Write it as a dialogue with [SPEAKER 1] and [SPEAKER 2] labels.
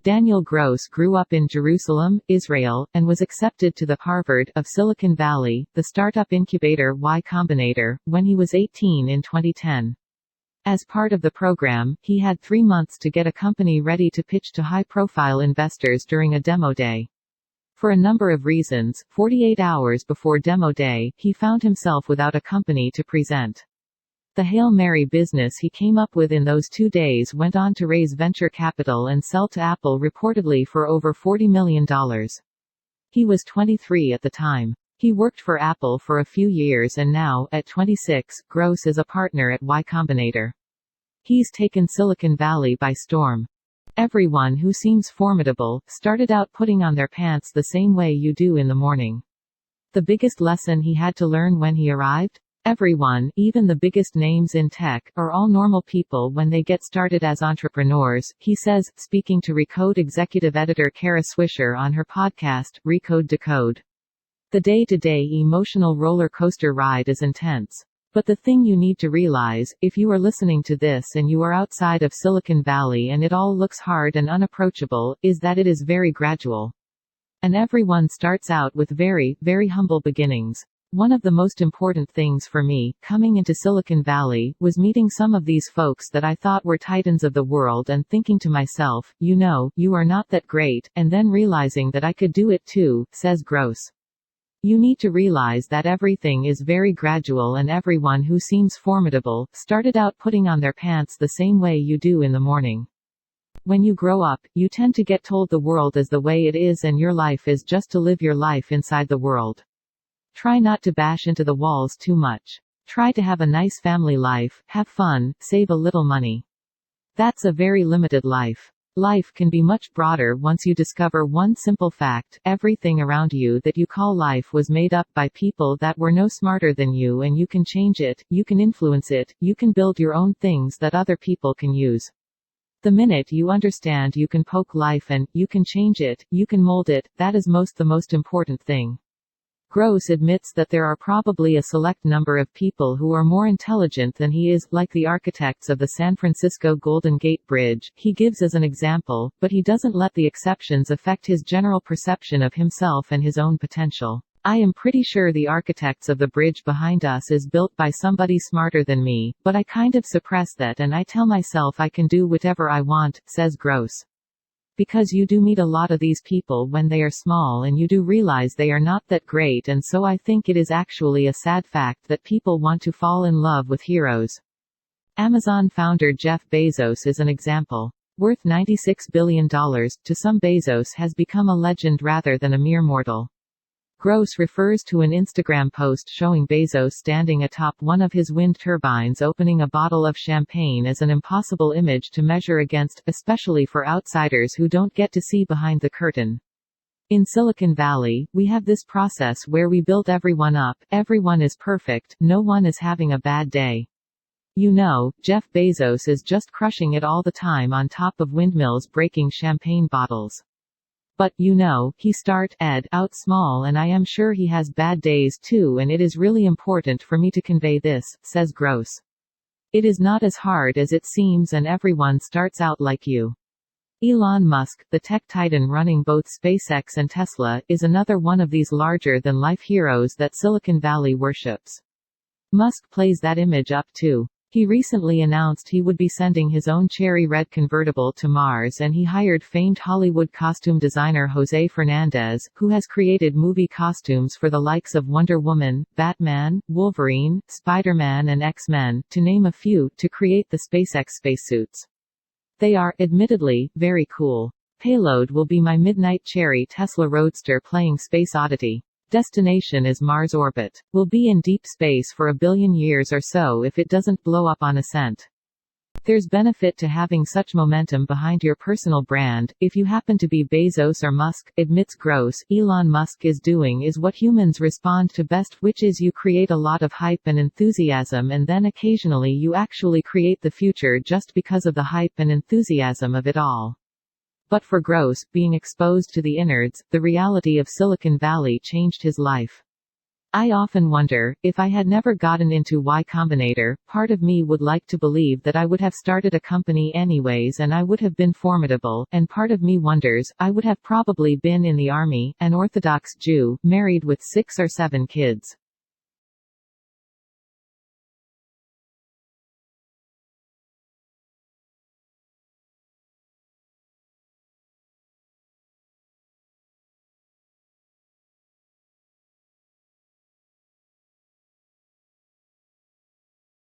[SPEAKER 1] Daniel Gross grew up in Jerusalem, Israel, and was accepted to the Harvard of Silicon Valley, the startup incubator Y Combinator, when he was 18 in 2010. As part of the program, he had 3 months to get a company ready to pitch to high-profile investors during a demo day. For a number of reasons, 48 hours before demo day, he found himself without a company to present. The Hail Mary business he came up with in those 2 days went on to raise venture capital and sell to Apple reportedly for over $40 million. He was 23 at the time. He worked for Apple for a few years and now, at 26, Gross is a partner at Y Combinator. He's taken Silicon Valley by storm. Everyone who seems formidable started out putting on their pants the same way you do in the morning. The biggest lesson he had to learn when he arrived? Everyone, even the biggest names in tech, are all normal people when they get started as entrepreneurs, he says, speaking to Recode executive editor Kara Swisher on her podcast, Recode Decode. The day-to-day emotional roller coaster ride is intense. But the thing you need to realize, if you are listening to this and you are outside of Silicon Valley and it all looks hard and unapproachable, is that it is very gradual. And everyone starts out with very, very humble beginnings. One of the most important things for me, coming into Silicon Valley, was meeting some of these folks that I thought were titans of the world and thinking to myself, you are not that great, and then realizing that I could do it too, says Gross. You need to realize that everything is very gradual and everyone who seems formidable started out putting on their pants the same way you do in the morning. When you grow up, you tend to get told the world is the way it is and your life is just to live your life inside the world. Try not to bash into the walls too much. Try to have a nice family life, have fun, save a little money. That's a very limited life. Life can be much broader once you discover one simple fact: everything around you that you call life was made up by people that were no smarter than you, and you can change it, you can influence it, you can build your own things that other people can use. The minute you understand you can poke life and, you can change it, you can mold it, that is the most important thing. Gross admits that there are probably a select number of people who are more intelligent than he is, like the architects of the San Francisco Golden Gate Bridge, he gives as an example, but he doesn't let the exceptions affect his general perception of himself and his own potential. I am pretty sure the architects of the bridge behind us is built by somebody smarter than me, but I kind of suppress that and I tell myself I can do whatever I want, says Gross. Because you do meet a lot of these people when they are small and you do realize they are not that great, and so I think it is actually a sad fact that people want to fall in love with heroes. Amazon founder Jeff Bezos is an example. Worth $96 billion, to some Bezos has become a legend rather than a mere mortal. Gross refers to an Instagram post showing Bezos standing atop one of his wind turbines opening a bottle of champagne as an impossible image to measure against, especially for outsiders who don't get to see behind the curtain. In Silicon Valley, we have this process where we build everyone up, everyone is perfect, no one is having a bad day. Jeff Bezos is just crushing it all the time on top of windmills breaking champagne bottles. But, he out small, and I am sure he has bad days too, and it is really important for me to convey this, says Gross. It is not as hard as it seems, and everyone starts out like you. Elon Musk, the tech titan running both SpaceX and Tesla, is another one of these larger-than-life heroes that Silicon Valley worships. Musk plays that image up too. He recently announced he would be sending his own cherry red convertible to Mars, and he hired famed Hollywood costume designer Jose Fernandez, who has created movie costumes for the likes of Wonder Woman, Batman, Wolverine, Spider-Man and X-Men, to name a few, to create the SpaceX spacesuits. They are, admittedly, very cool. Payload will be my midnight cherry Tesla Roadster playing Space Oddity. Destination is Mars orbit. We'll be in deep space for 1 billion years or so if it doesn't blow up on ascent. There's benefit to having such momentum behind your personal brand. If you happen to be Bezos or Musk, admits Gross, Elon Musk is doing is what humans respond to best, which is you create a lot of hype and enthusiasm, and then occasionally you actually create the future just because of the hype and enthusiasm of it all. But for Gross, being exposed to the innards, the reality of Silicon Valley changed his life. I often wonder, if I had never gotten into Y Combinator, part of me would like to believe that I would have started a company anyways and I would have been formidable, and part of me wonders, I would have probably been in the army, an Orthodox Jew, married with 6 or 7 kids.